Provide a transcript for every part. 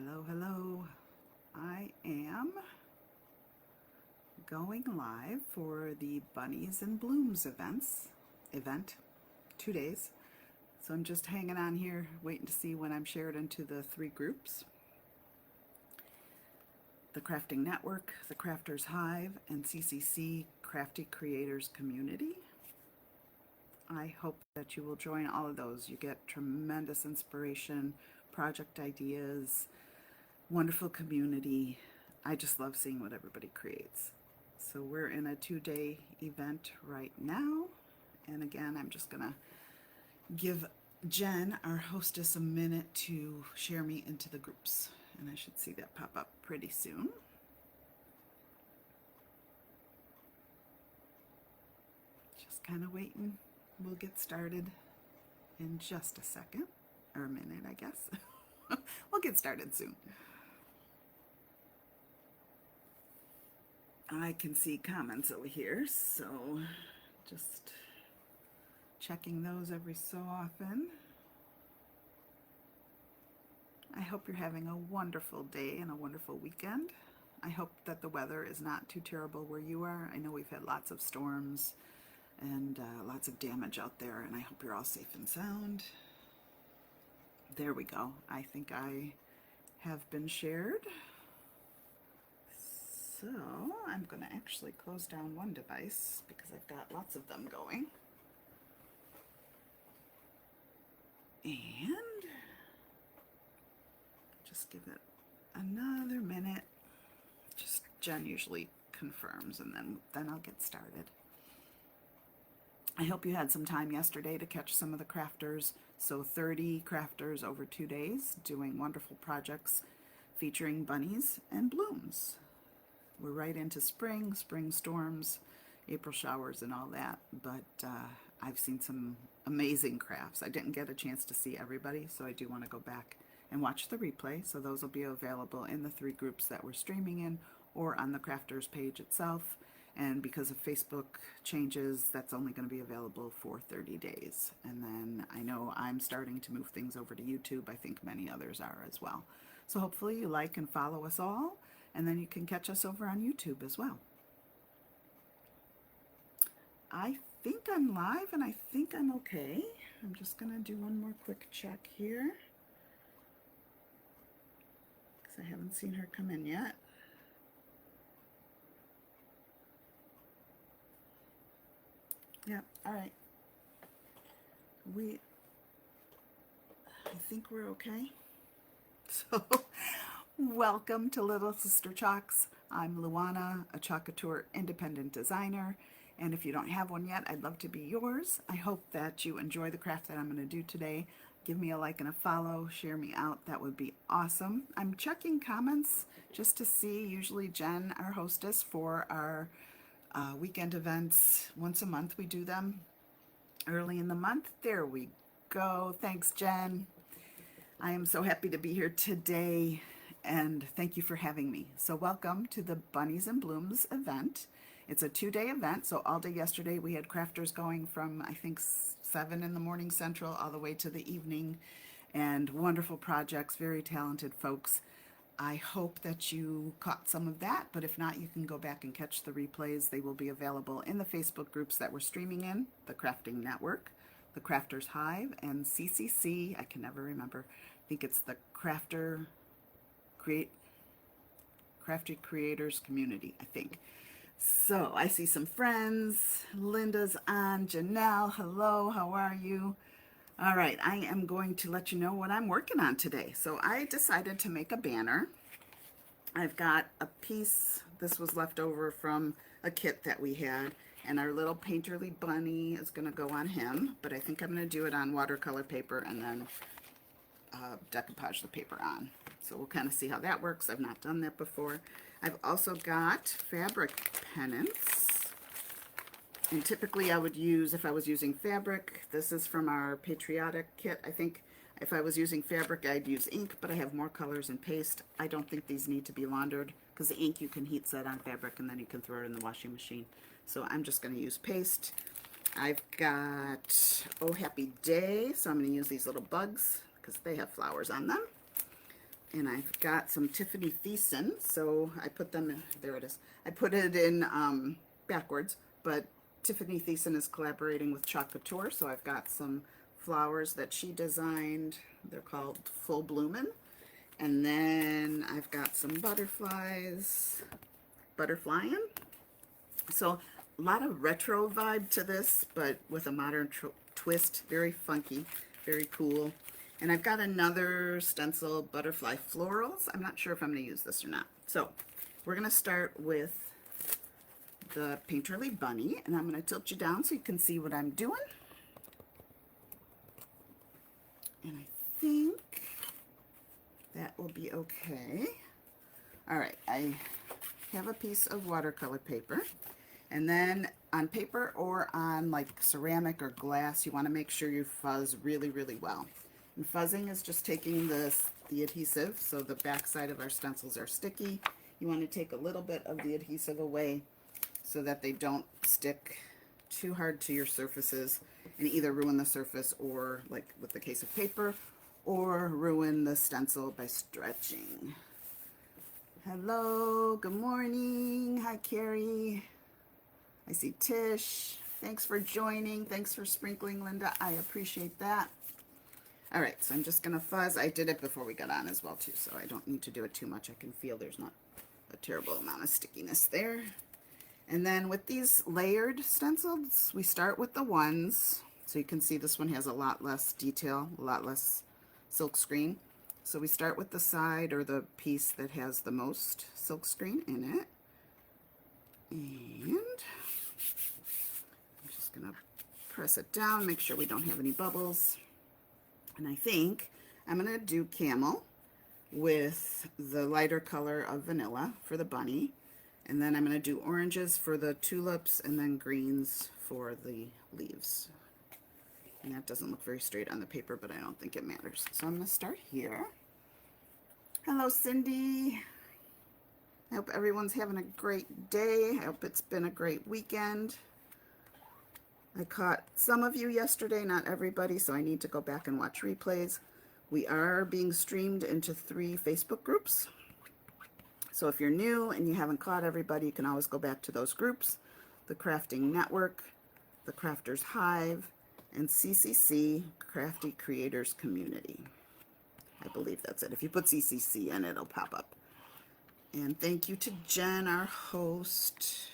Hello, hello. I am going live for the Bunnies and Blooms event, 2 days. So I'm just hanging on here, waiting to see when I'm shared into the 3 groups. The Crafting Network, the Crafters Hive, and CCC Crafty Creators Community. I hope that you will join all of those. You get tremendous inspiration, project ideas, wonderful community. I just love seeing what everybody creates. So we're in a 2-day event right now. And again, I'm just gonna give Jen, our hostess, a minute to share me into the groups. And I should see that pop up pretty soon. Just kind of waiting. We'll get started in just a second, or a minute, I guess. We'll get started soon. I can see comments over here, so just checking those every so often. I hope you're having a wonderful day and a wonderful weekend. I hope that the weather is not too terrible where you are. I know we've had lots of storms and lots of damage out there, and I hope you're all safe and sound. There we go. I think I have been shared. So I'm going to actually close down one device because I've got lots of them going. And just give it another minute. Just Jen usually confirms, and then I'll get started. I hope you had some time yesterday to catch some of the crafters. So 30 crafters over 2 days doing wonderful projects featuring bunnies and blooms. We're right into spring storms, April showers and all that, but I've seen some amazing crafts. I didn't get a chance to see everybody, so I do want to go back and watch the replay. So those will be available in the 3 groups that we're streaming in or on the crafters page itself. And because of Facebook changes, that's only going to be available for 30 days. And then I know I'm starting to move things over to YouTube. I think many others are as well. So hopefully you like and follow us all, and then you can catch us over on YouTube as well. I think I'm live and I think I'm okay. I'm just going to do one more quick check here because I haven't seen her come in yet. Yeah, all right. I think we're okay. So, welcome to Little Sister Chalks. I'm Luana, a Chalkateur independent designer. And if you don't have one yet, I'd love to be yours. I hope that you enjoy the craft that I'm going to do today. Give me a like and a follow, share me out. That would be awesome. I'm checking comments just to see, usually Jen, our hostess for our weekend events. Once a month we do them early in the month. There we go. Thanks, Jen. I am so happy to be here today, and thank you for having me. So welcome to the Bunnies and Blooms event. It's a 2-day event, so all day yesterday we had crafters going from, I think, 7 in the morning Central all the way to the evening, and wonderful projects, very talented folks. I hope that you caught some of that, but if not, you can go back and catch the replays. They will be available in the Facebook groups that we're streaming in, the Crafting Network, the Crafters Hive, and CCC. I can never remember. I think it's the Crafty Creators Community, I think. So I see some friends. Linda's on. Janelle, hello, how are you? All right, I am going to let you know what I'm working on today. So I decided to make a banner. I've got a piece, this was left over from a kit that we had, and our little painterly bunny is gonna go on him, but I think I'm gonna do it on watercolor paper and then decoupage the paper on. So we'll kind of see how that works. I've not done that before. I've also got fabric pennants. And typically I would use, if I was using fabric, this is from our patriotic kit. I think if I was using fabric, I'd use ink, but I have more colors and paste. I don't think these need to be laundered because the ink you can heat set on fabric and then you can throw it in the washing machine. So I'm just going to use paste. I've got Oh Happy Day, so I'm going to use these little bugs because they have flowers on them. And I've got some Tiffany Thiessen, so I put them in, there it is. I put it in backwards, but Tiffany Thiessen is collaborating with Chalkology, so I've got some flowers that she designed. They're called Full Bloomin'. And then I've got some butterflies, butterflying. So a lot of retro vibe to this, but with a modern twist. Very funky, very cool. And I've got another stencil, Butterfly Florals. I'm not sure if I'm going to use this or not. So we're going to start with the Painterly Bunny, and I'm going to tilt you down so you can see what I'm doing. And I think that will be okay. All right, I have a piece of watercolor paper, and then on paper or on like ceramic or glass, you want to make sure you fuzz really, really well. And fuzzing is just taking the adhesive, so the back side of our stencils are sticky. You want to take a little bit of the adhesive away so that they don't stick too hard to your surfaces and either ruin the surface or, like with the case of paper, or ruin the stencil by stretching. Hello, good morning. Hi, Carrie. I see Tish. Thanks for joining. Thanks for sprinkling, Linda. I appreciate that. All right, so I'm just going to fuzz. I did it before we got on as well, too, so I don't need to do it too much. I can feel there's not a terrible amount of stickiness there. And then with these layered stencils, we start with the ones. So you can see this one has a lot less detail, a lot less silk screen. So we start with the side or the piece that has the most silk screen in it. And I'm just going to press it down, make sure we don't have any bubbles. And I think I'm going to do camel with the lighter color of vanilla for the bunny. And then I'm going to do oranges for the tulips and then greens for the leaves. And that doesn't look very straight on the paper, but I don't think it matters. So I'm going to start here. Hello, Cindy. I hope everyone's having a great day. I hope it's been a great weekend. I caught some of you yesterday, not everybody, so I need to go back and watch replays. We are being streamed into 3 Facebook groups. So if you're new and you haven't caught everybody, you can always go back to those groups. The Crafting Network, the Crafters Hive, and CCC, Crafty Creators Community. I believe that's it. If you put CCC in, it'll pop up. And thank you to Jen, our host.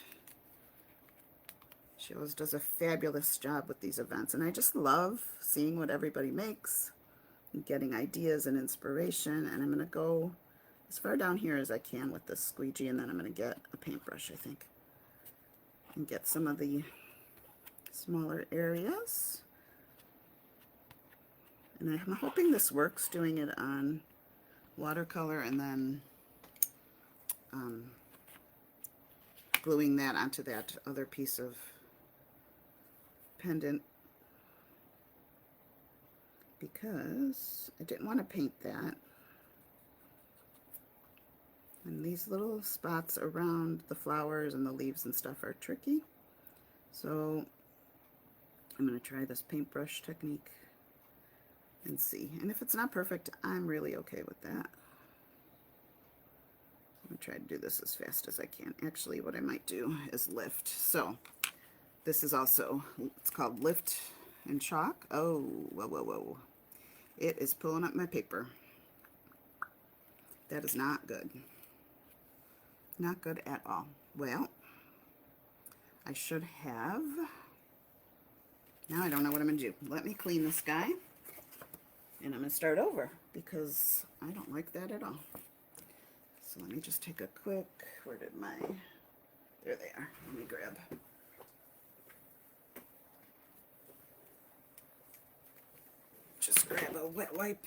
She always does a fabulous job with these events, and I just love seeing what everybody makes and getting ideas and inspiration. And I'm going to go as far down here as I can with this squeegee, and then I'm going to get a paintbrush, I think, and get some of the smaller areas. And I'm hoping this works, doing it on watercolor and then gluing that onto that other piece of pendant, because I didn't want to paint that. And these little spots around the flowers and the leaves and stuff are tricky. So I'm going to try this paintbrush technique and see. And if it's not perfect, I'm really okay with that. I'm going to try to do this as fast as I can. Actually, what I might do is lift. So this is also, it's called Lift and Chalk. Oh, whoa, whoa, whoa. It is pulling up my paper. That is not good. Not good at all. Well, I should have, now I don't know what I'm going to do. Let me clean this guy, and I'm going to start over, because I don't like that at all. So let me just take a quick, where did my, there they are. Let me grab. Just grab a wet wipe.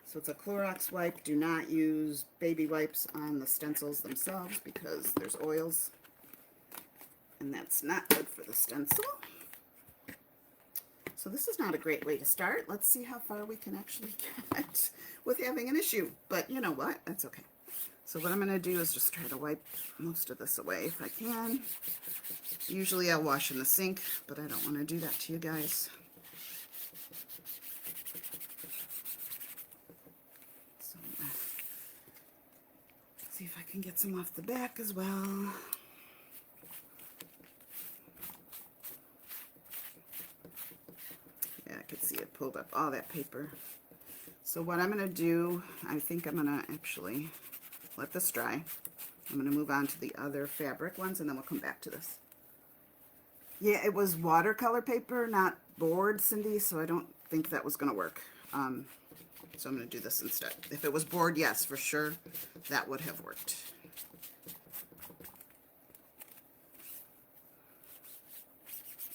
So it's a Clorox wipe. Do not use baby wipes on the stencils themselves because there's oils, and that's not good for the stencil. So this is not a great way to start. Let's see how far we can actually get with having an issue. But you know what? That's okay. So what I'm going to do is just try to wipe most of this away if I can. Usually I'll wash in the sink, but I don't want to do that to you guys. So see if I can get some off the back as well. Yeah, I could see it pulled up all that paper. So what I'm going to do, I think I'm going to actually let this dry. I'm going to move on to the other fabric ones, and then we'll come back to this. Yeah, it was watercolor paper, not board, Cindy, so I don't think that was going to work. So I'm going to do this instead. If it was board, yes, for sure, that would have worked.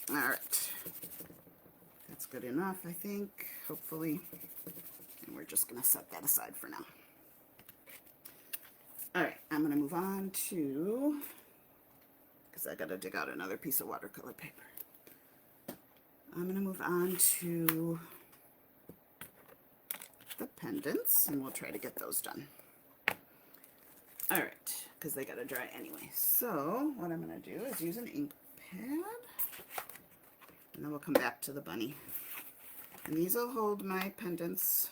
All right. That's good enough, I think, hopefully. And we're just going to set that aside for now. All right, I'm going to move on to, because I got to dig out another piece of watercolor paper. I'm going to move on to the pendants, and we'll try to get those done. All right, because they got to dry anyway. So what I'm going to do is use an ink pad, and then we'll come back to the bunny. And these will hold my pendants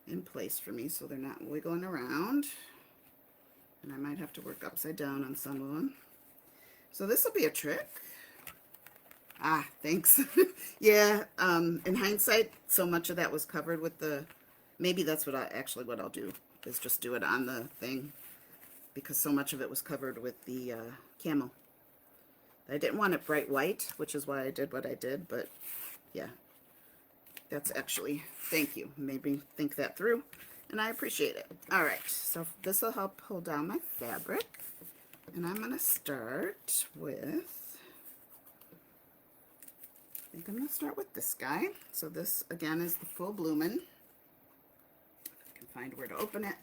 in place for me so they're not wiggling around. And I might have to work upside down on some of them. So this will be a trick. Ah, thanks. Yeah, in hindsight, so much of that was covered with the, maybe that's what what I'll do, is just do it on the thing, because so much of it was covered with the camel. I didn't want it bright white, which is why I did what I did, but yeah, that's actually, thank you, made me think that through, and I appreciate it. All right, so this will help pull down my fabric, and I'm going to start with, I think I'm going to start with this guy. So this, again, is the full bloomin'. If I can find where to open it.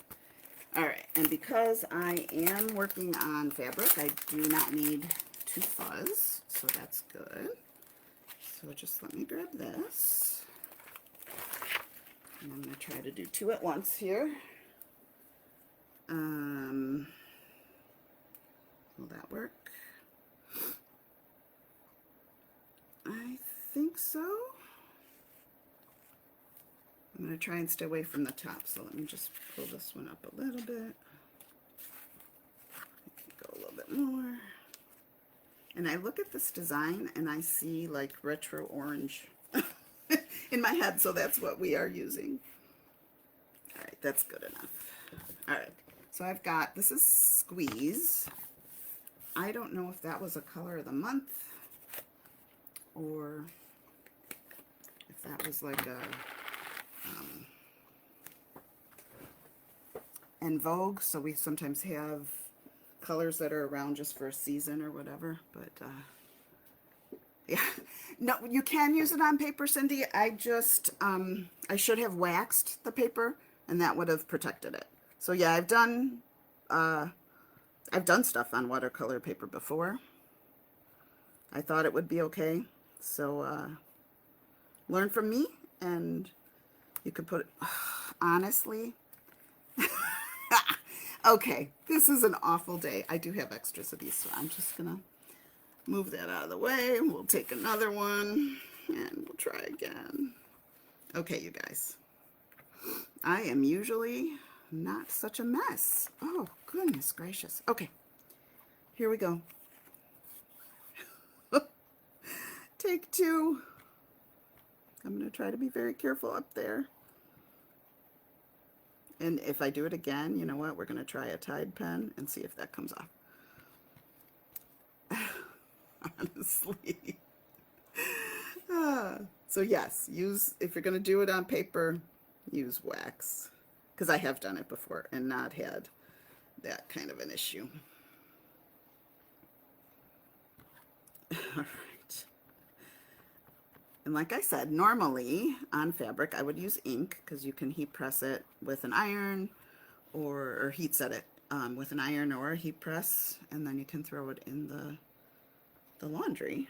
All right, and because I am working on fabric, I do not need to fuzz, so that's good. So just let me grab this. And I'm going to try to do two at once here. Will that work? I think so. I'm going to try and stay away from the top, so let me just pull this one up a little bit. Go a little bit more. And I look at this design and I see like retro orange in my head, so that's what we are using. All right, that's good enough. All right, so I've got, this is Squeeze. I don't know if that was a color of the month or if that was like a En Vogue, so we sometimes have colors that are around just for a season or whatever, but yeah, no, you can use it on paper, Cindy. I just I should have waxed the paper and that would have protected it. So yeah, I've done stuff on watercolor paper before. I thought it would be okay, so learn from me, and you could put it, honestly, okay, this is an awful day. I do have extras of these, so I'm just gonna move that out of the way. We'll take another one and we'll try again. Okay, you guys, I am usually not such a mess. Oh, goodness gracious. Okay, here we go. Take two. I'm going to try to be very careful up there. And if I do it again, you know what? We're going to try a Tide pen and see if that comes off. Honestly. So yes, if you're going to do it on paper, use wax. Because I have done it before and not had that kind of an issue. All right. And like I said, normally on fabric, I would use ink because you can heat press it with an iron or heat set it with an iron or a heat press, and then you can throw it in the laundry.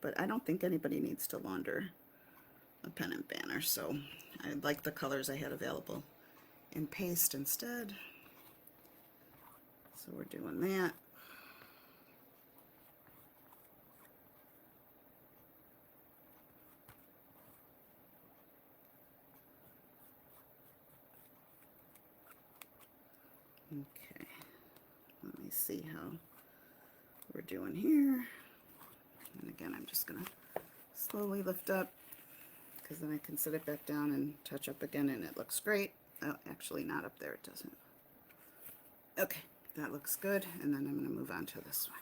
But I don't think anybody needs to launder a pen and banner, so I like the colors I had available in paste instead. So we're doing that. Okay, let me see how we're doing here. And again, I'm just gonna slowly lift up, because then I can set it back down and touch up again, and it looks great. Oh, actually not up there, it doesn't. Okay, that looks good, and then I'm going to move on to this one.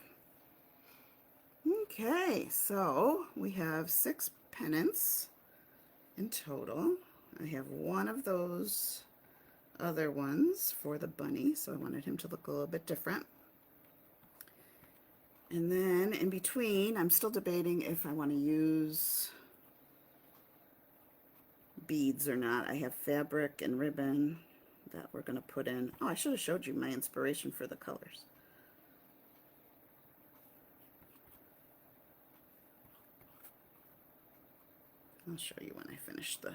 Okay, so we have 6 pennants in total. I have one of those other ones for the bunny, so I wanted him to look a little bit different. And then in between, I'm still debating if I want to use beads or not. I have fabric and ribbon that we're going to put in. Oh, I should have showed you my inspiration for the colors. I'll show you when I finish the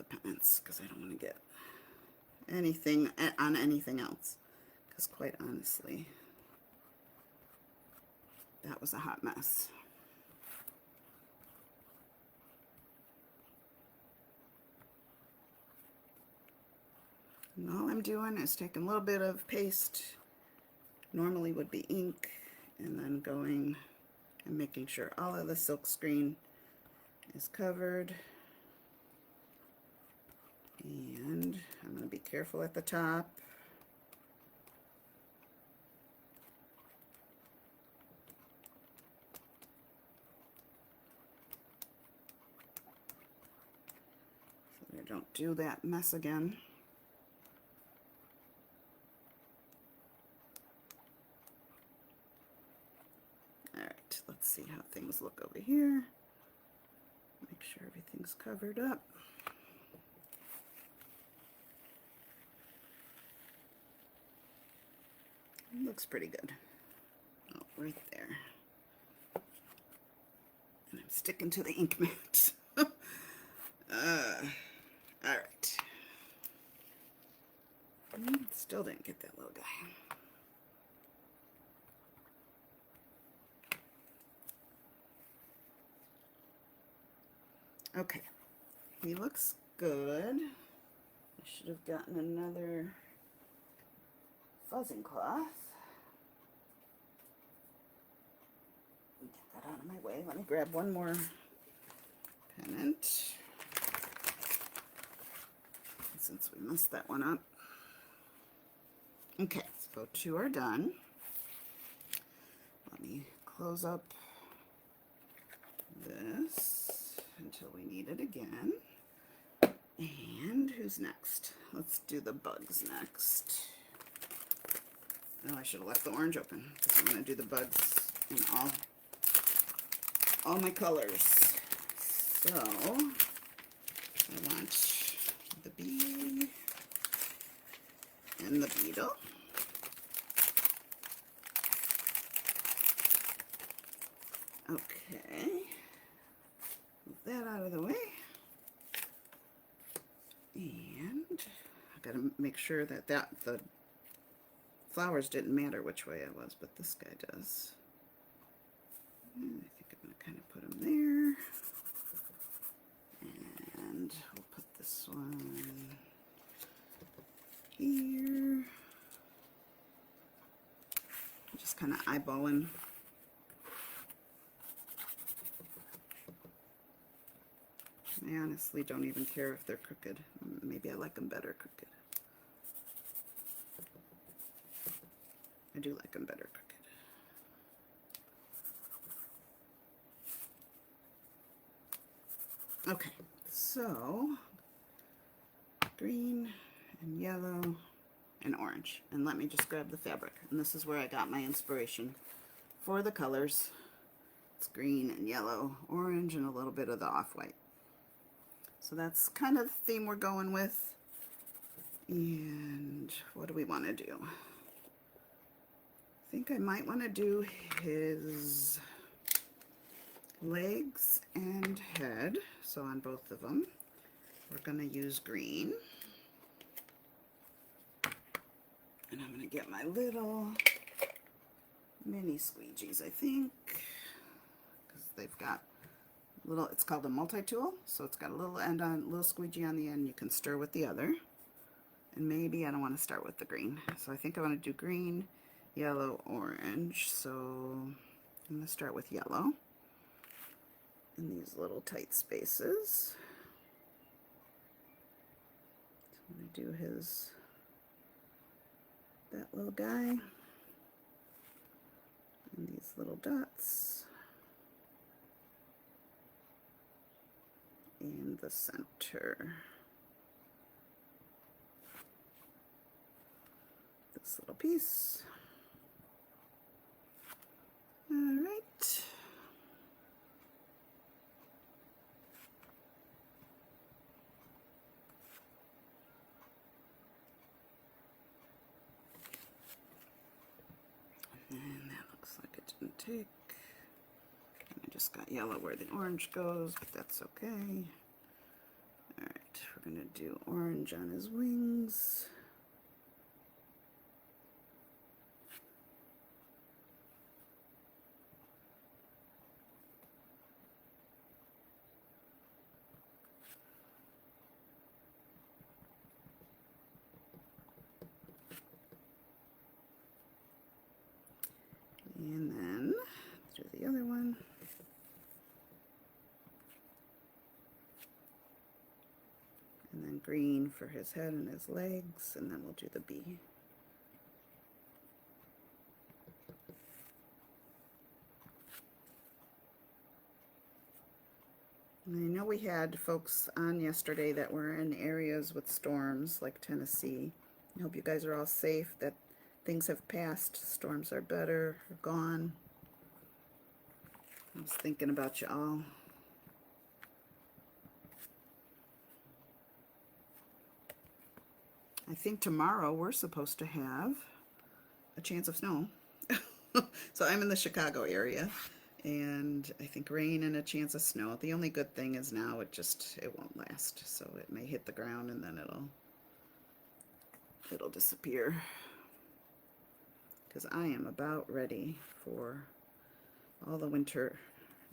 pennants, because I don't want to get anything on anything else, because quite honestly, that was a hot mess. And all I'm doing is taking a little bit of paste, normally would be ink, and then going and making sure all of the silk screen is covered. And I'm going to be careful at the top. So that I don't do that mess again. Alright, let's see how things look over here. Make sure everything's covered up. Looks pretty good. Oh, right there. And I'm sticking to the ink mat. Alright. Still didn't get that little guy. Okay, he looks good. I should have gotten another fuzzing cloth. Get that out of my way. Let me grab one more pennant, since we messed that one up. Okay, so 2 are done. Let me close up this until we need it again. And who's next? Let's do the bugs next. Oh, I should have left the orange open, because I'm going to do the bugs in all my colors. So I want the bee and the beetle. Okay, move that out of the way. And I've got to make sure that the flowers didn't matter which way I was, but this guy does. And I think I'm going to kind of put him there. And we'll put this one here. I'm just kind of eyeballing. I honestly don't even care if they're crooked. Maybe I like them better crooked. I do like them better crooked. Okay, so green and yellow and orange. And let me just grab the fabric. And this is where I got my inspiration for the colors. It's green and yellow, orange, and a little bit of the off-white. So that's kind of the theme we're going with. And what do we want to do? I think I might want to do his legs and head. So on both of them, we're going to use green. And I'm going to get my little mini squeegees, I think, because they've got little, it's called a multi-tool, so it's got a little end on, little squeegee on the end. You can stir with the other. And maybe I don't want to start with the green. So I think I want to do green, yellow, orange. So I'm going to start with yellow in these little tight spaces. So I'm going to do that little guy and these little dots in the center. This little piece. All right. And that looks like it didn't take. I just got yellow where the orange goes, but that's okay. All right, we're gonna do orange on his wings. And then do the other one. And then green for his head and his legs, and then we'll do the bee. And I know we had folks on yesterday that were in areas with storms like Tennessee. I hope you guys are all safe, that things have passed, storms are better, are gone. I was thinking about you all. I think tomorrow we're supposed to have a chance of snow. So I'm in the Chicago area, and I think rain and a chance of snow. The only good thing is now it won't last. So it may hit the ground and then it'll disappear. Because I am about ready for all the winter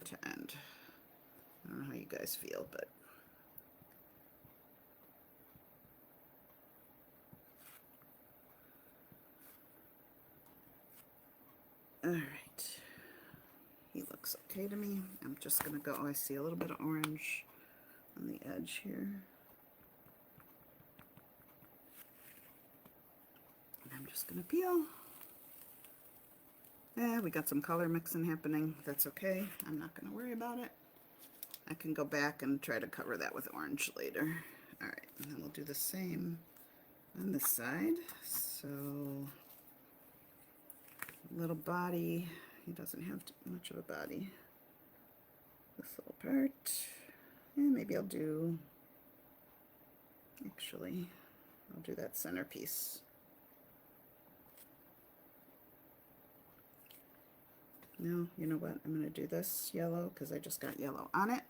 to end. I don't know how you guys feel, but all right. He looks okay to me. I'm just gonna go, I see a little bit of orange on the edge here. And I'm just gonna peel. Yeah, we got some color mixing happening. That's okay. I'm not gonna worry about it. I can go back and try to cover that with orange later. All right, and then we'll do the same on this side. So, little body. He doesn't have much of a body. This little part. And maybe I'll do that centerpiece. No, you know what? I'm going to do this yellow because I just got yellow on it.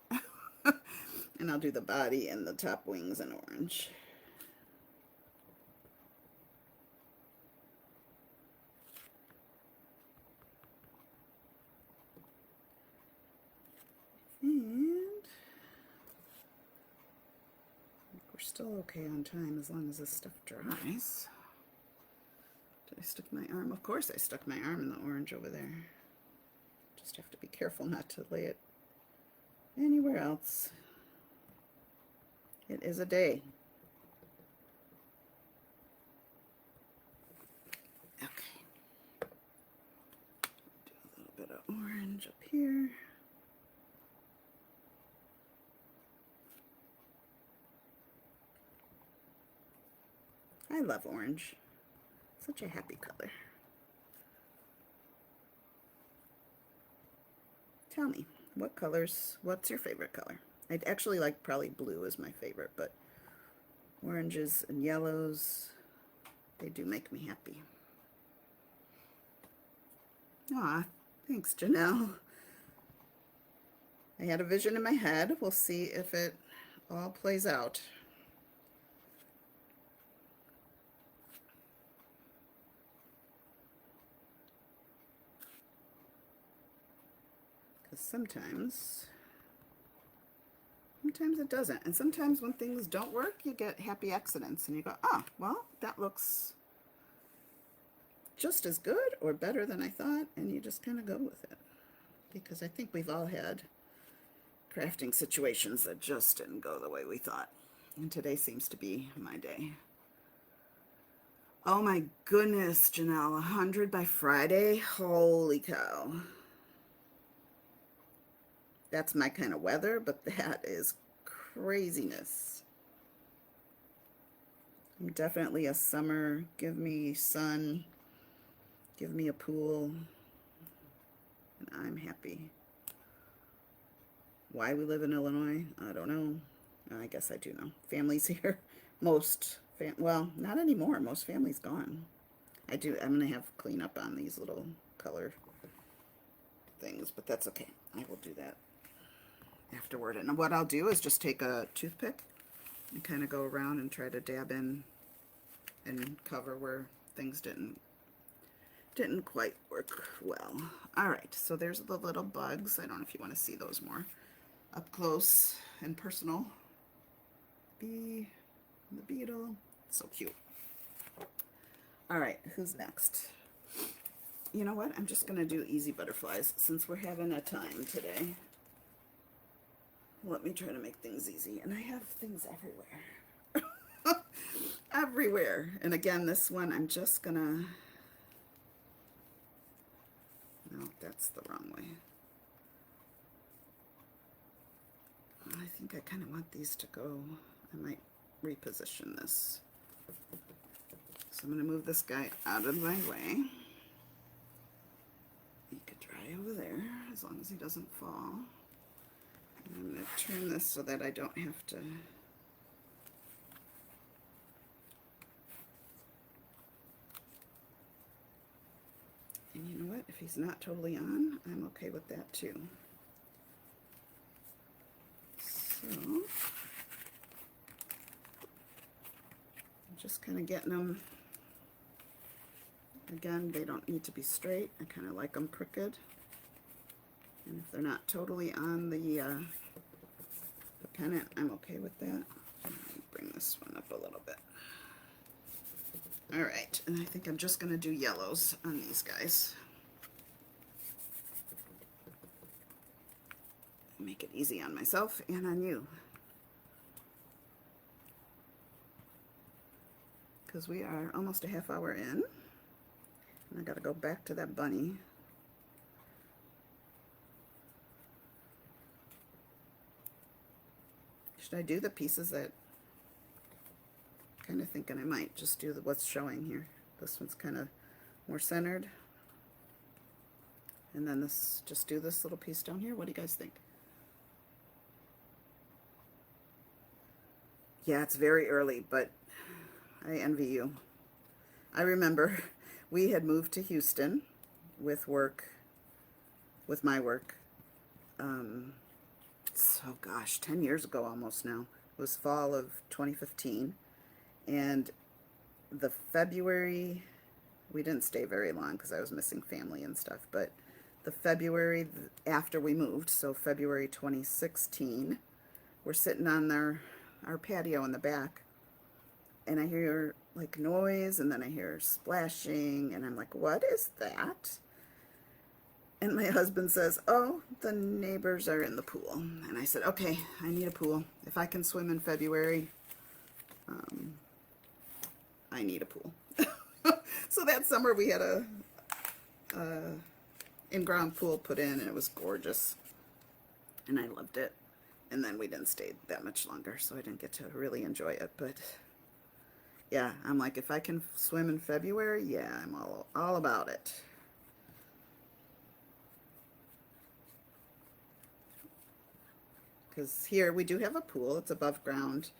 And I'll do the body and the top wings in orange. And we're still okay on time as long as this stuff dries. Did I stick my arm? Of course I stuck my arm in the orange over there. Just have to be careful not to lay it anywhere else. It is a day. Okay. Do a little bit of orange up here. I love orange. Such a happy color. Tell me, what's your favorite color? I'd actually like probably blue is my favorite, but oranges and yellows, they do make me happy. Aw, thanks, Janelle. I had a vision in my head. We'll see if it all plays out. Because sometimes sometimes it doesn't. And sometimes when things don't work, you get happy accidents and you go, oh, well, that looks just as good or better than I thought, and you just kind of go with it. Because I think we've all had crafting situations that just didn't go the way we thought. And today seems to be my day. Oh my goodness, Janelle, 100 by Friday? Holy cow. That's my kind of weather, but that is craziness. I'm definitely a summer, give me sun, give me a pool, and I'm happy. Why we live in Illinois, I don't know. I guess I do know. Families here, well, not anymore. Most families gone. I'm going to have cleanup on these little color things, but that's okay. I will do that afterward. And what I'll do is just take a toothpick and kind of go around and try to dab in and cover where things didn't quite work well. All right, so there's the little bugs. I don't know if you want to see those more up close and personal. Bee, the beetle, so cute. All right, who's next? You know what? I'm just gonna do easy butterflies since we're having a time today. Let me try to make things easy. And I have things everywhere. Everywhere. And again, this one I'm just gonna, no, that's the wrong way. I think I kind of want these to go. I might reposition this. So I'm going to move this guy out of my way. He could dry over there as long as he doesn't fall. And I'm going to turn this so that I don't have to. And you know what? If he's not totally on, I'm okay with that too. So I'm just kind of getting them. Again, they don't need to be straight. I kind of like them crooked. And if they're not totally on the pennant, I'm okay with that. Bring this one up a little bit. All right, and I think I'm just going to do yellows on these guys. Make it easy on myself and on you. Because we are almost a half hour in. And I got to go back to that bunny. Should I do the pieces that, kind of thinking I might just do what's showing here. This one's kind of more centered. And then this, just do this little piece down here. What do you guys think? Yeah, it's very early, but I envy you. I remember we had moved to Houston with work, with my work. So gosh, 10 years ago almost now. It was fall of 2015. And the February, we didn't stay very long because I was missing family and stuff, but the February after we moved, so February 2016, we're sitting on our patio in the back, and I hear like noise, and then I hear splashing, and I'm like, what is that? And my husband says, oh, the neighbors are in the pool. And I said, okay, I need a pool. If I can swim in February, I need a pool. So that summer we had a in-ground pool put in, and it was gorgeous. And I loved it. And then we didn't stay that much longer, so I didn't get to really enjoy it. But yeah, I'm like, if I can swim in February, yeah, I'm all about it. Because here we do have a pool. It's above ground.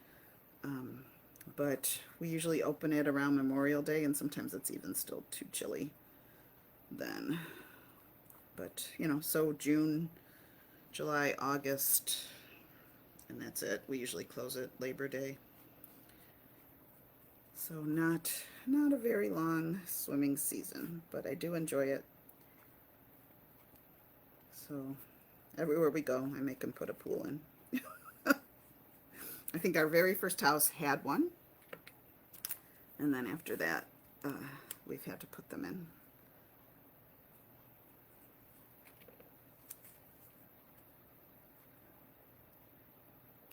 But we usually open it around Memorial Day, and sometimes it's even still too chilly then. But, you know, so June, July, August, and that's it. We usually close it Labor Day. So not a very long swimming season, but I do enjoy it. So everywhere we go, I make them put a pool in. I think our very first house had one, and then after that, we've had to put them in.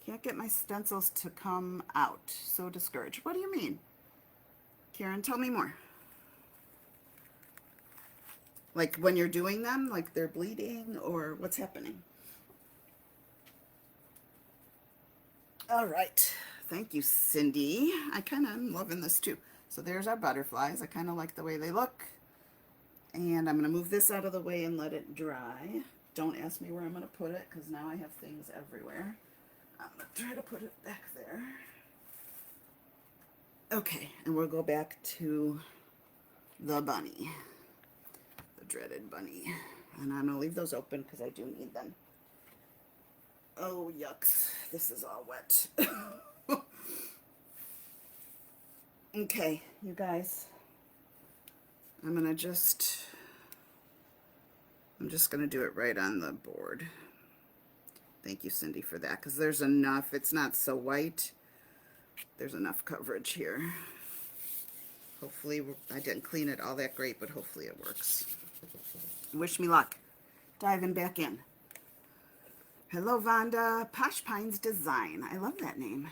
Can't get my stencils to come out. So discouraged. What do you mean? Karen, tell me more. Like when you're doing them, like they're bleeding, or what's happening? All right. Thank you, Cindy. I kind of am loving this too. So there's our butterflies. I kind of like the way they look. And I'm going to move this out of the way and let it dry. Don't ask me where I'm going to put it because now I have things everywhere. I'm going to try to put it back there. Okay, and we'll go back to the bunny. The dreaded bunny. And I'm going to leave those open because I do need them. Oh, yucks. This is all wet. Okay, you guys. I'm just going to do it right on the board. Thank you, Cindy, for that, because there's enough. It's not so white. There's enough coverage here. Hopefully, I didn't clean it all that great, but hopefully it works. Wish me luck. Diving back in. Hello, Vonda. Posh Pines Design. I love that name.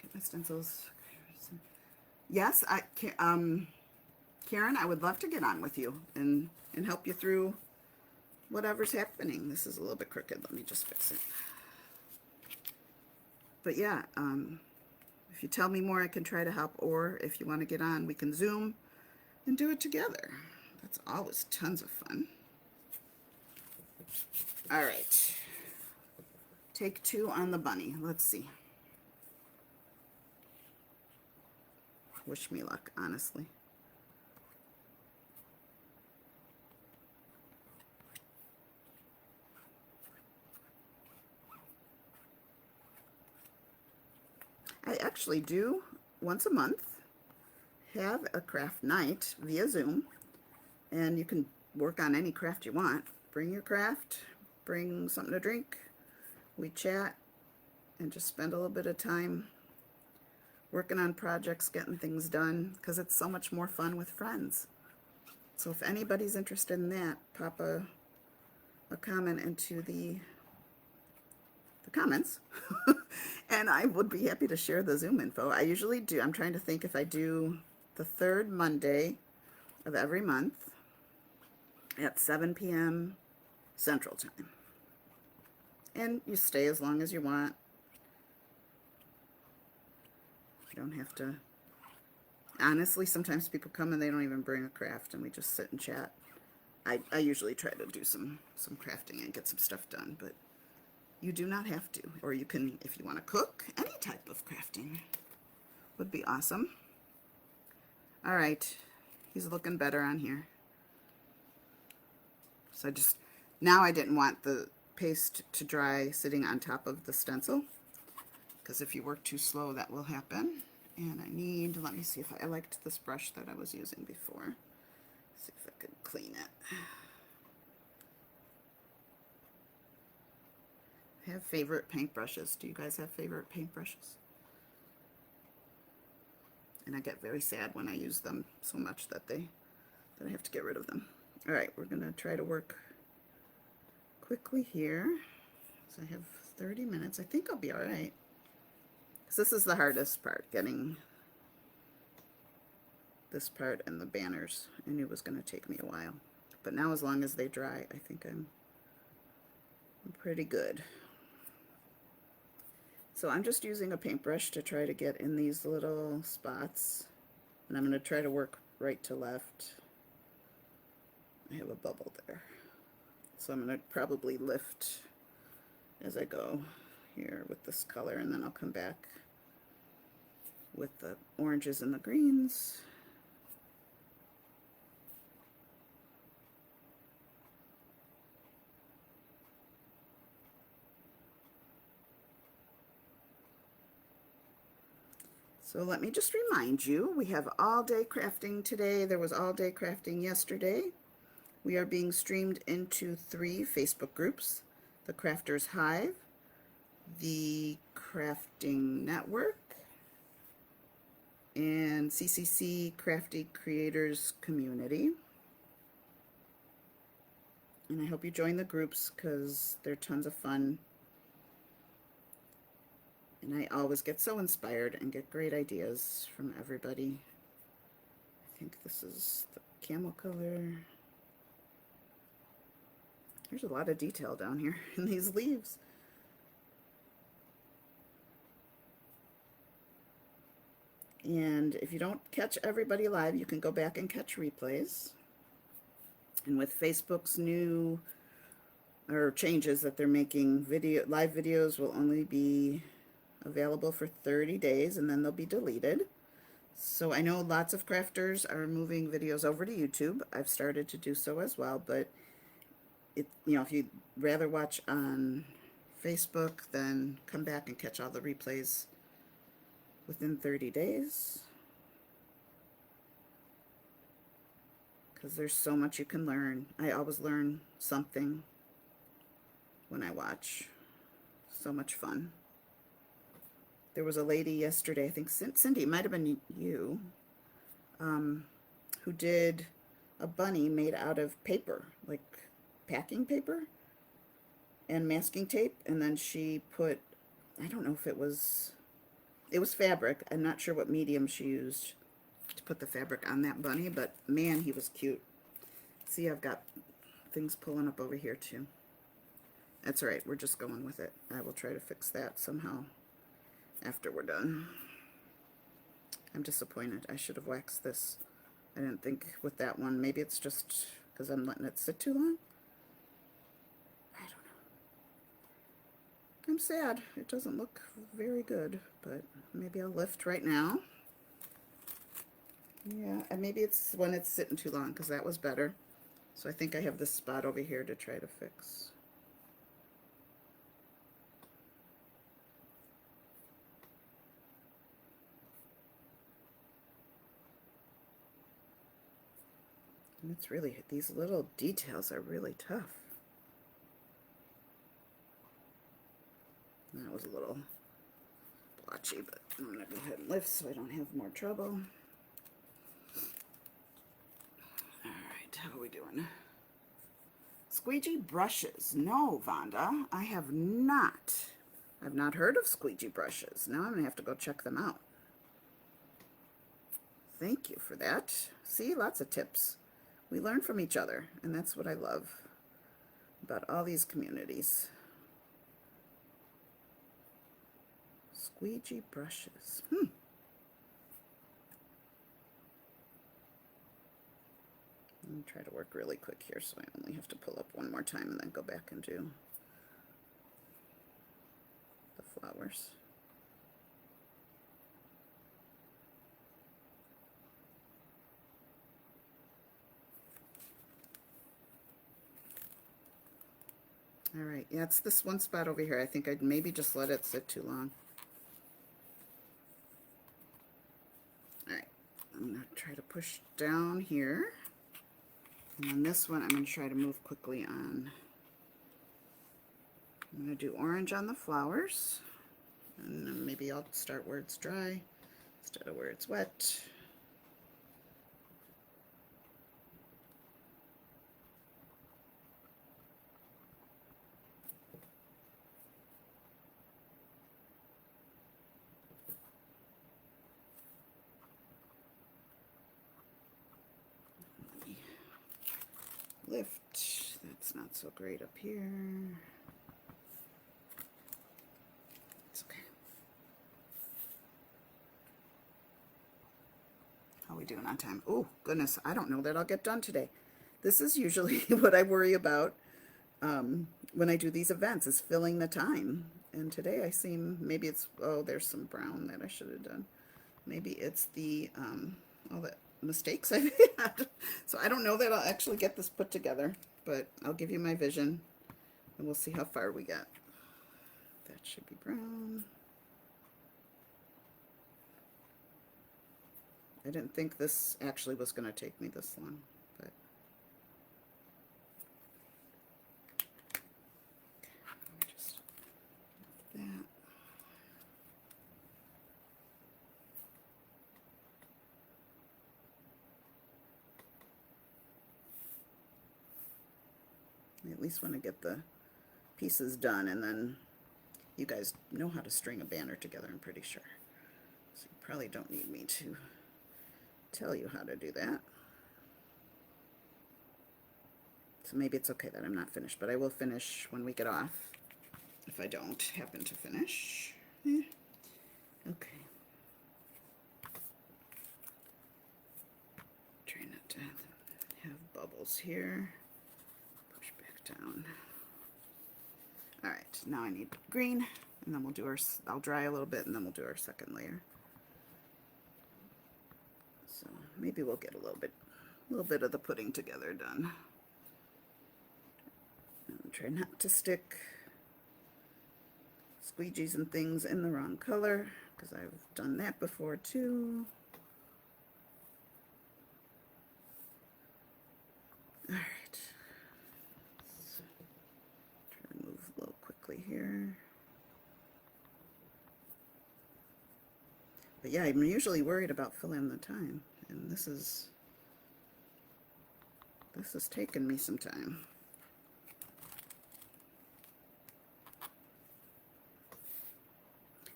Get my stencils. Yes, Karen, I would love to get on with you and help you through whatever's happening. This is a little bit crooked. Let me just fix it. But yeah, if you tell me more, I can try to help. Or if you want to get on, we can Zoom and do it together. That's always tons of fun. All right. Take 2 on the bunny. Let's see. Wish me luck, honestly. I actually do, once a month, have a craft night via Zoom, and you can work on any craft you want. Bring your craft, bring something to drink, we chat, and just spend a little bit of time working on projects, getting things done, because it's so much more fun with friends. So if anybody's interested in that, pop a comment into the comments and I would be happy to share the Zoom info. I usually do. I'm trying to think if I do the 3rd Monday of every month at 7 p.m. Central Time. And you stay as long as you want. You don't have to. Honestly, sometimes people come and they don't even bring a craft and we just sit and chat. I usually try to do some crafting and get some stuff done, but you do not have to. Or you can, if you want to cook, any type of crafting would be awesome. All right, he's looking better on here. So now I didn't want the paste to dry sitting on top of the stencil, because if you work too slow, that will happen. And let me see if I liked this brush that I was using before. See if I could clean it. I have favorite paintbrushes. Do you guys have favorite paintbrushes? And I get very sad when I use them so much that I have to get rid of them. All right, we're gonna try to work quickly here. So I have 30 minutes. I think I'll be all right. So this is the hardest part, getting this part and the banners. I knew it was gonna take me a while. But now as long as they dry, I think I'm pretty good. So I'm just using a paintbrush to try to get in these little spots. And I'm going to try to work right to left. I have a bubble there. So I'm going to probably lift as I go here with this color, and then I'll come back with the oranges and the greens. So let me just remind you, we have all day crafting today. There was all day crafting yesterday. We are being streamed into 3 Facebook groups: the Crafters Hive, the Crafting Network, and CCC Crafty Creators Community. And I hope you join the groups because they're tons of fun. And I always get so inspired and get great ideas from everybody. I think this is the camel color. There's a lot of detail down here in these leaves. And if you don't catch everybody live, you can go back and catch replays. And with Facebook's new changes that they're making, live videos will only be available for 30 days and then they'll be deleted. So I know lots of crafters are moving videos over to YouTube. I've started to do so as well, but if you'd rather watch on Facebook, then come back and catch all the replays within 30 days. Because there's so much you can learn. I always learn something when I watch. So much fun. There was a lady yesterday, I think Cindy, it might have been you, who did a bunny made out of paper, like packing paper and masking tape, and then she put, I don't know if it was fabric. I'm not sure what medium she used to put the fabric on that bunny, but man, he was cute. See, I've got things pulling up over here too. That's all right, we're just going with it. I will try to fix that somehow after we're done. I'm disappointed. I should have waxed this. I didn't think with that one. Maybe it's just because I'm letting it sit too long. I don't know. I'm sad. It doesn't look very good, but maybe I'll lift right now. Yeah, and maybe it's when it's sitting too long, because that was better. So I think I have this spot over here to try to fix. And it's really, these little details are really tough. That was a little blotchy, but I'm going to go ahead and lift so I don't have more trouble. Alright, how are we doing? Squeegee brushes. No, Vonda, I have not. I've not heard of squeegee brushes. Now I'm going to have to go check them out. Thank you for that. See, lots of tips. We learn from each other, and that's what I love about all these communities. Squeegee brushes. Let me try to work really quick here so I only have to pull up one more time and then go back and do the flowers. All right, yeah, it's this one spot over here. I think I'd maybe just let it sit too long. All right, I'm gonna try to push down here. And on this one, I'm gonna try to move quickly on. I'm gonna do orange on the flowers. And then maybe I'll start where it's dry instead of where it's wet. Lift, that's not so great up here. It's okay. How are we doing on time? Oh, goodness, I don't know that I'll get done today. This is usually what I worry about when I do these events, is filling the time. And today I seem, maybe it's, oh, there's some brown that I should have done. Maybe it's the, all the mistakes I've had. So I don't know that I'll actually get this put together, but I'll give you my vision and we'll see how far we get. That should be brown. I didn't think this actually was going to take me this long, but just that. at least want to get the pieces done, and then you guys know how to string a banner together, I'm pretty sure. So you probably don't need me to tell you how to do that. So maybe it's okay that I'm not finished, but I will finish when we get off, if I don't happen to finish. Okay. Try not to have bubbles here. Push back down. Alright, now I need green, and then we'll do our, I'll dry a little bit, and then we'll do our second layer. So maybe we'll get a little bit of the putting together done. And try not to stick squeegees and things in the wrong color, because I've done that before too. Alright. Try to move a little quickly here. But yeah, I'm usually worried about filling the time, and this is taking me some time.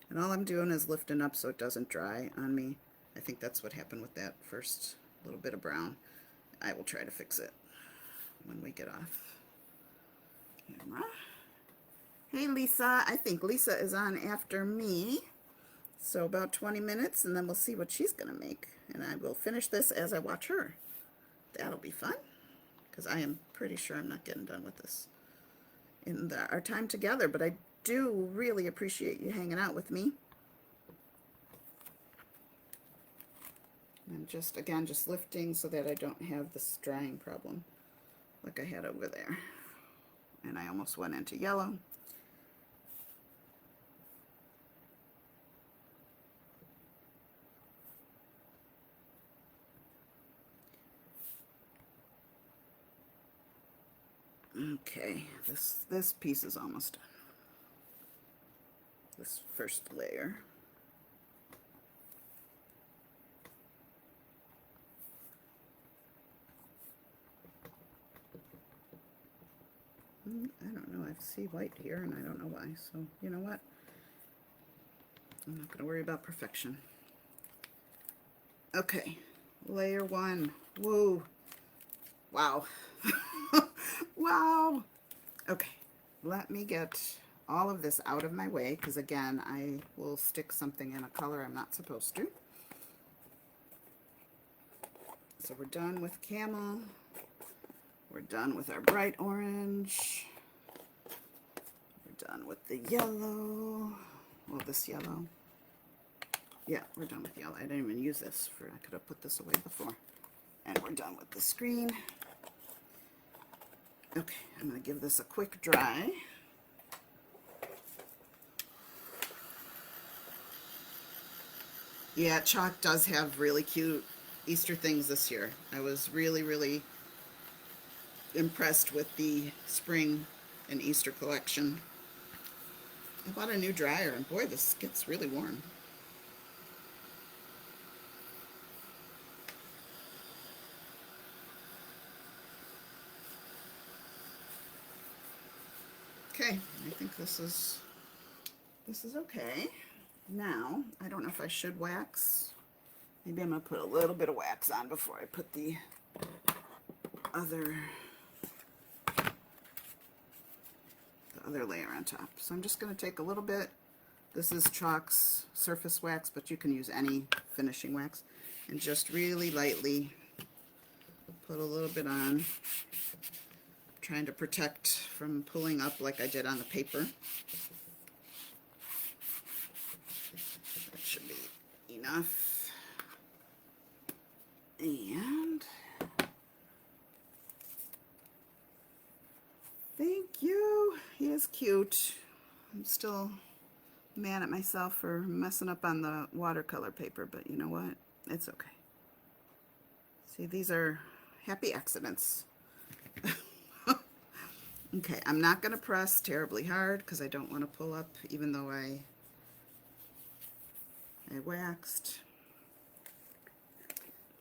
And all I'm doing is lifting up so it doesn't dry on me. I think that's what happened with that first little bit of brown. I will try to fix it when we get off camera. Hey Lisa, I think Lisa is on after me. So about 20 minutes, and then we'll see what she's gonna make. And I will finish this as I watch her. That'll be fun, because I am pretty sure I'm not getting done with this in our time together, but I do really appreciate you hanging out with me. I'm just, again, just lifting so that I don't have this drying problem like I had over there. And I almost went into yellow. Okay, this piece is almost done. This first layer. I don't know, I see white here and I don't know why, so you know what? I'm not going to worry about perfection. Okay, layer one. Whoa. Wow. Wow. Okay, let me get all of this out of my way, because again, I will stick something in a color I'm not supposed to. So we're done with camel. We're done with our bright orange. We're done with the yellow. Well, this yellow. Yeah, we're done with yellow. I didn't even use this for, I could have put this away before. And we're done with the screen. Okay, I'm going to give this a quick dry. Yeah, chalk does have really cute Easter things this year. I was really, really impressed with the spring and Easter collection. I bought a new dryer, and boy, this gets really warm. Okay, I think this is okay. Now, I don't know if I should wax. Maybe I'm going to put a little bit of wax on before I put the other layer on top. So I'm just going to take a little bit. This is Chalk's surface wax, but you can use any finishing wax, and just really lightly put a little bit on, trying to protect from pulling up like I did on the paper. That should be enough. And thank you. He is cute. I'm still mad at myself for messing up on the watercolor paper, but you know what? It's okay. See, these are happy accidents. Okay, I'm not going to press terribly hard because I don't want to pull up, even though I waxed.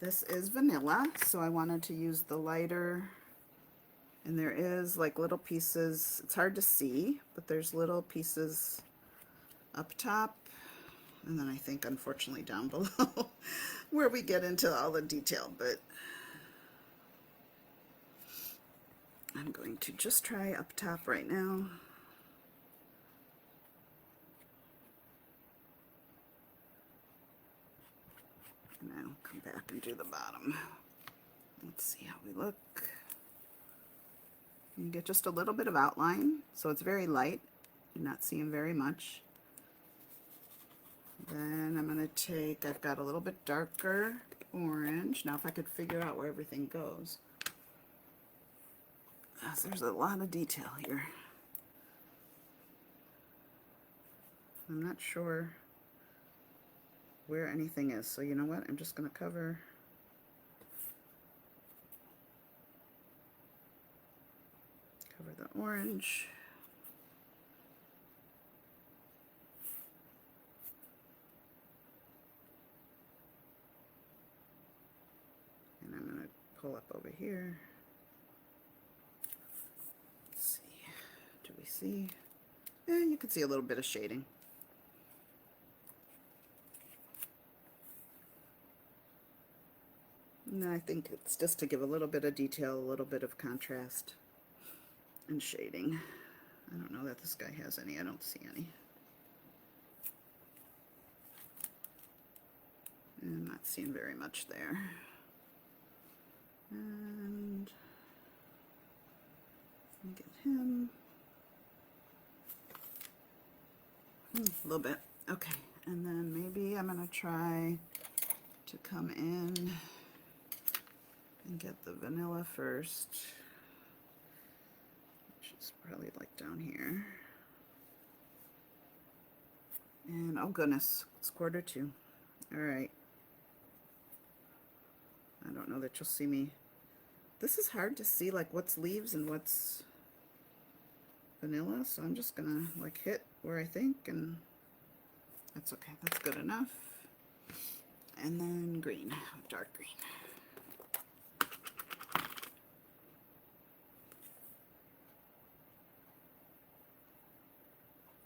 This is vanilla, so I wanted to use the lighter And there is like little pieces, it's hard to see, but there's little pieces up top, and then I think unfortunately down below where we get into all the detail, but I'm going to just try up top right now. And I'll come back and do the bottom. Let's see how we look. You get just a little bit of outline, so it's very light. You're not seeing very much. Then I'm going to take, I've got a little bit darker orange. Now if I could figure out where everything goes. There's a lot of detail here. I'm not sure where anything is, so you know what? I'm just going to cover the orange. And I'm going to pull up over here. Let's see. Do we see? Yeah, you can see a little bit of shading. And I think it's just to give a little bit of detail, a little bit of contrast and shading. I don't know that this guy has any. I don't see any. I'm not seeing very much there. And get him. A little bit. Okay. And then maybe I'm going to try to come in and get the vanilla first, which is probably like down here. And oh goodness, it's 1:45. All right. I don't know that you'll see me. This is hard to see, like what's leaves and what's vanilla, so I'm just gonna like hit where I think, and that's okay. That's good enough. And then green, dark green.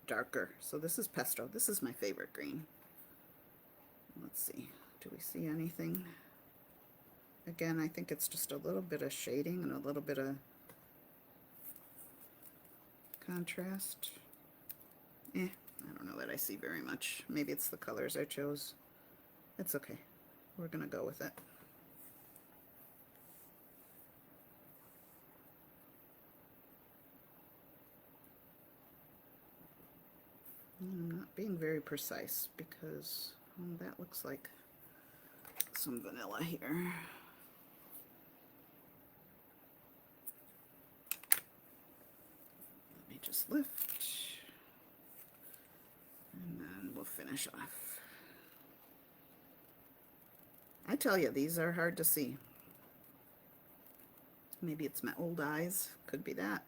Darker. So this is pesto. This is my favorite green. Let's see. Do we see anything? Again, I think it's just a little bit of shading and a little bit of contrast. I don't know that I see very much. Maybe it's the colors I chose. It's okay. We're gonna go with it. I'm not being very precise because that looks like some vanilla here. Let me just lift, and then we'll finish off. I tell you, these are hard to see. Maybe it's my old eyes, could be that.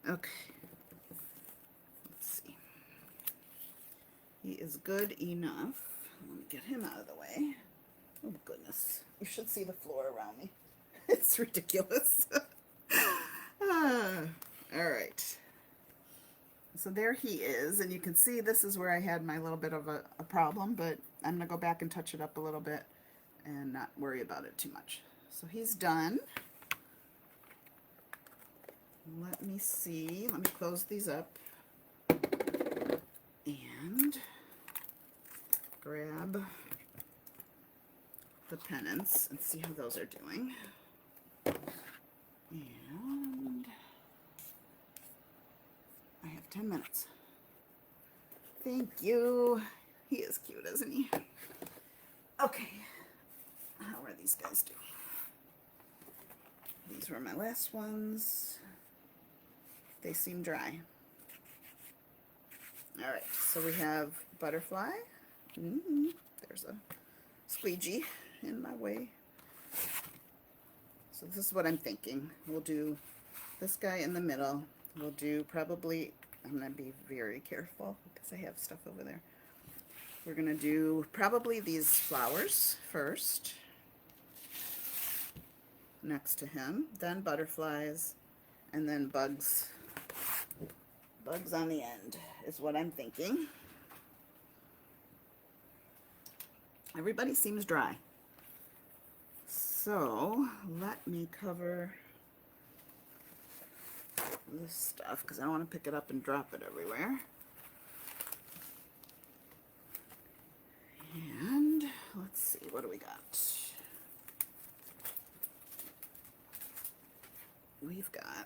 Okay, let's see. He is good enough. Let me get him out of the way. Oh goodness, you should see the floor around me. It's ridiculous. All right. So there he is, and you can see this is where I had my little bit of a problem, but I'm going to go back and touch it up a little bit and not worry about it too much. So he's done. Let me see. Let me close these up and grab the pennants and see how those are doing. And I have 10 minutes. Thank you. He is cute, isn't he? Okay. How are these guys doing? These were my last ones. They seem dry. All right, so we have butterfly. There's a squeegee in my way. So this is what I'm thinking. We'll do this guy in the middle. We'll do probably, I'm going to be very careful because I have stuff over there. we're going to do probably these flowers first, next to him, then butterflies, and then bugs. Bugs on the end is what I'm thinking. Everybody seems dry. So let me cover this stuff because I don't want to pick it up and drop it everywhere. And let's see, what do we got? We've got, I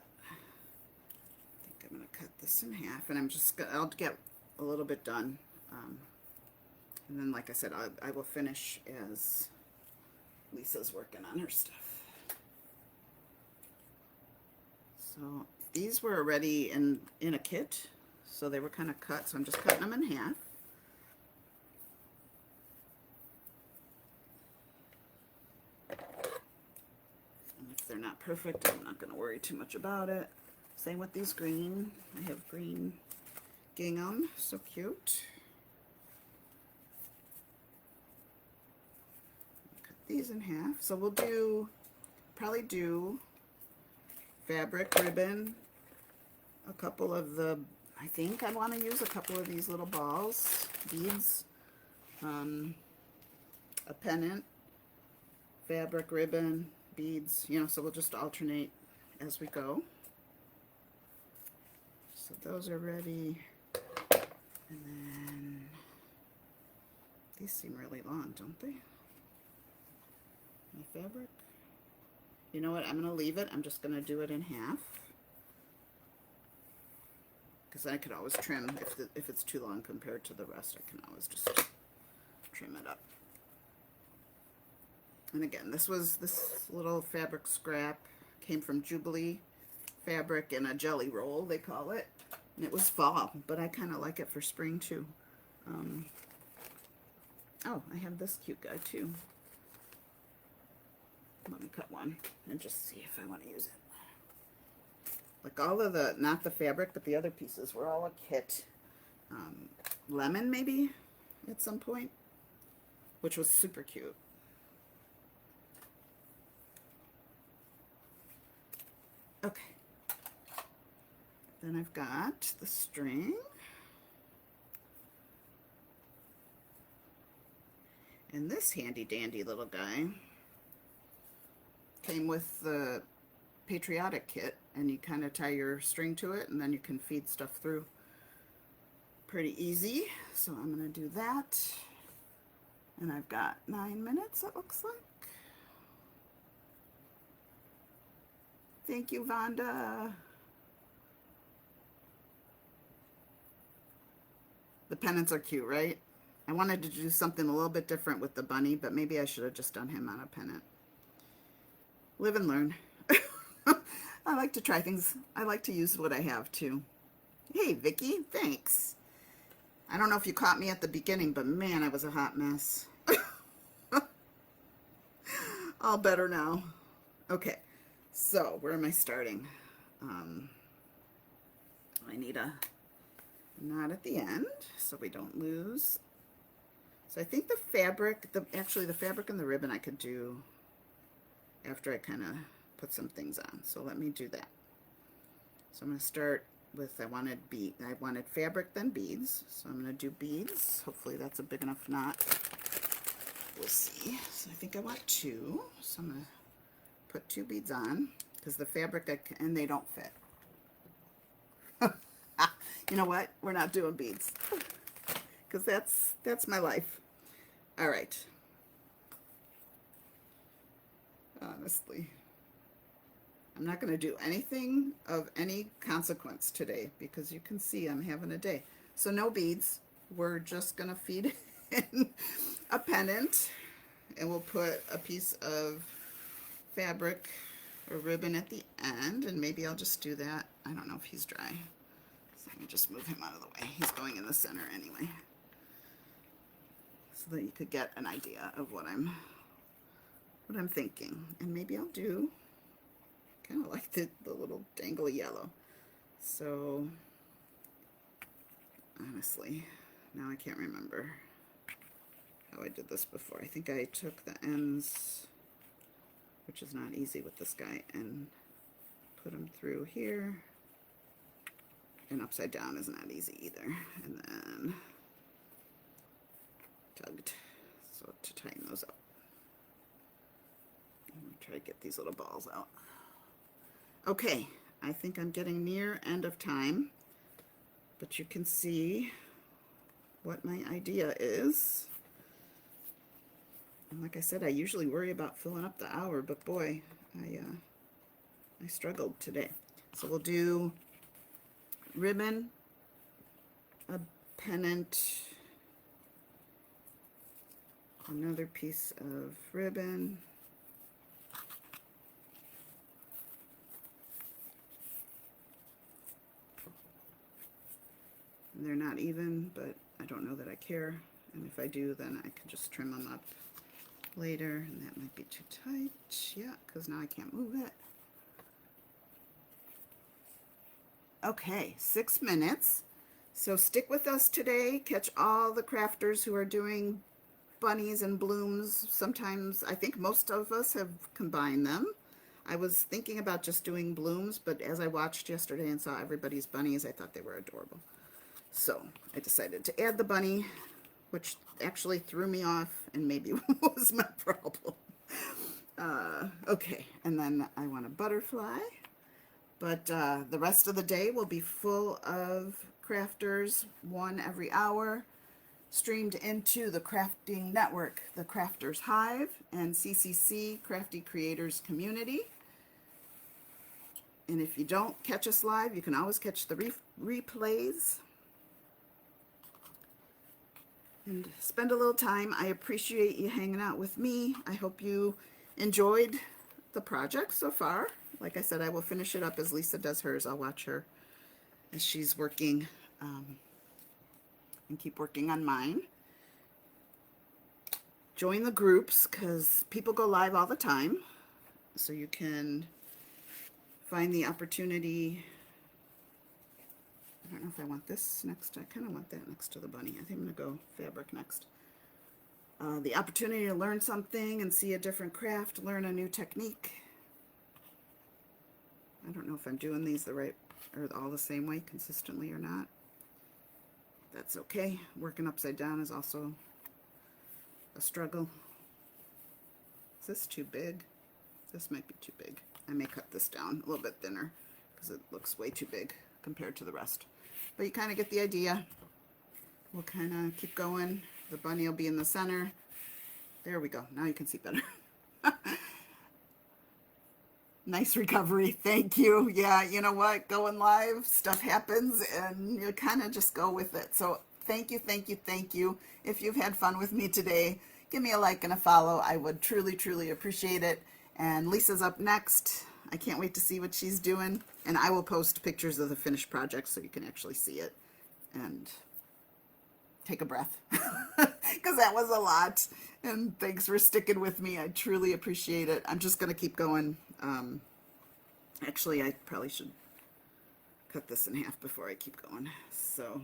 think I'm going to cut this in half, and I'll get a little bit done. And then, like I said, I will finish as Lisa's working on her stuff. So these were already in a kit, so they were kind of cut, so I'm just cutting them in half. And if they're not perfect, I'm not going to worry too much about it. Same with these green. I have green gingham, so cute. Cut these in half. So we'll probably do fabric, ribbon, a couple of the, I think I want to use a couple of these little balls, beads, a pennant, fabric, ribbon, beads, you know, so we'll just alternate as we go. So those are ready. And then these seem really long, don't they? My fabric. You know what? I'm going to leave it. I'm just going to do it in half. Because I could always trim if it's too long compared to the rest. I can always just trim it up. And again, this little fabric scrap came from Jubilee Fabric in a jelly roll, they call it. And it was fall, but I kind of like it for spring too. Oh, I have this cute guy too. Let me cut one and just see if I want to use it. Like all of the, not the fabric, but the other pieces were all a kit. Lemon maybe at some point, which was super cute. Okay. Then I've got the string. And this handy dandy little guy came with the patriotic kit, and you kind of tie your string to it and then you can feed stuff through. Pretty easy. So I'm going to do that. And I've got 9 minutes, it looks like. Thank you, Vonda. The pennants are cute, right? I wanted to do something a little bit different with the bunny, but maybe I should have just done him on a pennant. Live and learn. I like to try things. I like to use what I have too. Hey, Vicky, thanks. I don't know if you caught me at the beginning, but man, I was a hot mess. All better now. Okay, so where am I starting? I need a knot at the end so we don't lose. So I think the fabric, actually the fabric and the ribbon I could do after I kind of put some things on. So let me do that. So I'm going to start with, I wanted fabric, then beads. So I'm going to do beads. Hopefully that's a big enough knot. We'll see. So I think I want 2. So I'm going to put 2 beads on because the fabric, and they don't fit. You know what? We're not doing beads because that's my life. All right. Honestly, I'm not going to do anything of any consequence today because you can see I'm having a day. So no beads. We're just going to feed in a pennant, and we'll put a piece of fabric or ribbon at the end, and maybe I'll just do that. I don't know if he's dry. So let me just move him out of the way. He's going in the center anyway. So that you could get an idea of what I'm thinking. And maybe I'll do kind of like the little dangly yellow. So honestly, now I can't remember. how I did this before. I think I took the ends, which is not easy with this guy, and put them through here. And upside down is not easy either. And then tugged, so to tighten those up. I'm gonna try to get these little balls out. Okay, I think I'm getting near end of time, but you can see what my idea is. And like I said, I usually worry about filling up the hour, but boy, I struggled today. So we'll do ribbon, a pennant, another piece of ribbon, and they're not even, but I don't know that I care, and if I do, then I can just trim them up later, and that might be too tight, yeah, because now I can't move it. Okay, 6 minutes, so stick with us today. Catch all the crafters who are doing bunnies and blooms. Sometimes, I think most of us have combined them. I was thinking about just doing blooms, but as I watched yesterday and saw everybody's bunnies, I thought they were adorable. So I decided to add the bunny, which actually threw me off and maybe was my problem. Okay, and then I want a butterfly, but the rest of the day will be full of crafters, one every hour, streamed into the Crafting Network, the Crafters Hive, and CCC, Crafty Creators Community. And if you don't catch us live, you can always catch the replays. And spend a little time. I appreciate you hanging out with me. I hope you enjoyed the project so far. Like I said, I will finish it up as Lisa does hers. I'll watch her as she's working and keep working on mine. Join the groups because people go live all the time. So you can find the opportunity. I don't know if I want this next. I kind of want that next to the bunny. I think I'm going to go fabric next. The opportunity to learn something and see a different craft, learn a new technique. I don't know if I'm doing these the right or all the same way consistently or not. That's okay. Working upside down is also a struggle. Is this too big? This might be too big. I may cut this down a little bit thinner because it looks way too big compared to the rest. But you kind of get the idea. We'll kind of keep going. The bunny will be in the center. There we go. Now you can see better. Nice recovery. Thank you. Yeah, you know what? Going live, stuff happens, and you kind of just go with it. So thank you, thank you, thank you. If you've had fun with me today, give me a like and a follow. I would truly, truly appreciate it. And Lisa's up next. I can't wait to see what she's doing. And I will post pictures of the finished project so you can actually see it and take a breath. Because that was a lot. And thanks for sticking with me. I truly appreciate it. I'm just going to keep going. Actually, I probably should cut this in half before I keep going. So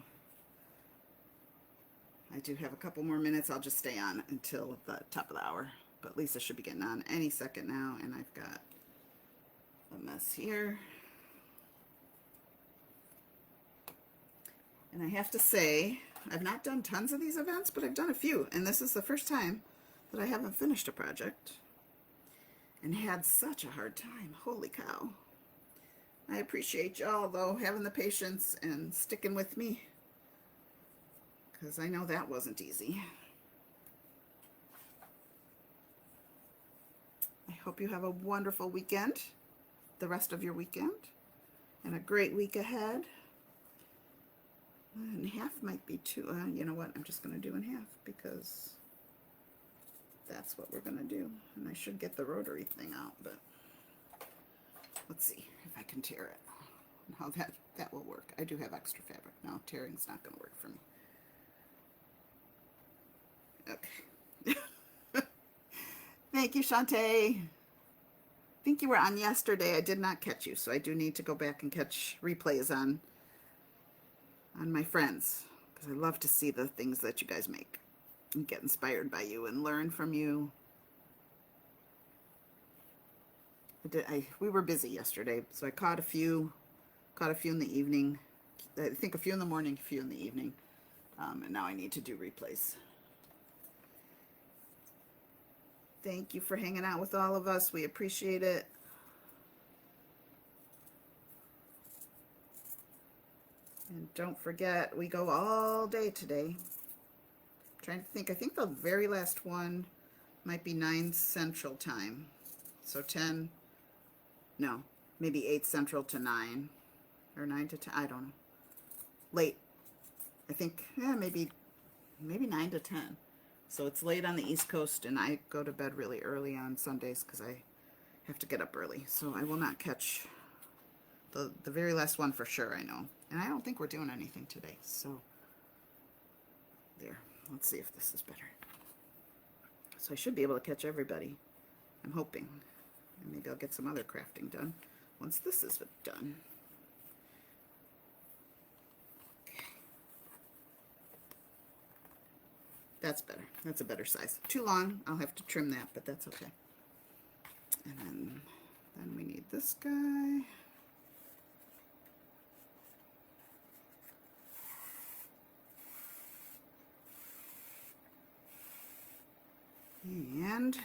I do have a couple more minutes. I'll just stay on until the top of the hour. But Lisa should be getting on any second now. And I've got a mess here. And I have to say, I've not done tons of these events, but I've done a few. And this is the first time that I haven't finished a project and had such a hard time. Holy cow. I appreciate y'all, though, having the patience and sticking with me, because I know that wasn't easy. I hope you have a wonderful weekend, the rest of your weekend, and a great week ahead. And half might be too, you know what, I'm just going to do in half because that's what we're going to do. And I should get the rotary thing out, but let's see if I can tear it and how that will work. I do have extra fabric. No, tearing's not going to work for me. Okay. Thank you, Shantae. I think you were on yesterday. I did not catch you, so I do need to go back and catch replays on my friends, because I love to see the things that you guys make. and get inspired by you and learn from you. We were busy yesterday, so I caught a few in the evening. I think a few in the morning, a few in the evening, and now I need to do replays. Thank you for hanging out with all of us. We appreciate it. And don't forget, we go all day today. I'm trying to think. I think the very last one might be 9 Central Time. So 10, no, maybe 8 Central to 9. Or 9 to 10, I don't know. Late. I think, yeah, maybe 9 to 10. So it's late on the East Coast, and I go to bed really early on Sundays because I have to get up early. So I will not catch the very last one for sure, I know. And I don't think we're doing anything today. So there. Let's see if this is better. So I should be able to catch everybody. I'm hoping. And maybe I'll get some other crafting done once this is done. That's better. That's a better size. Too long. I'll have to trim that, but that's okay. And then we need this guy. And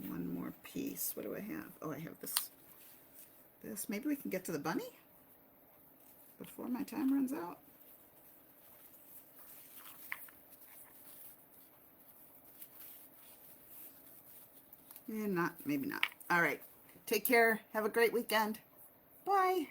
one more piece. What do I have? Oh, I have this. Maybe we can get to the bunny before my time runs out. And not, maybe not. All right. Take care. Have a great weekend. Bye.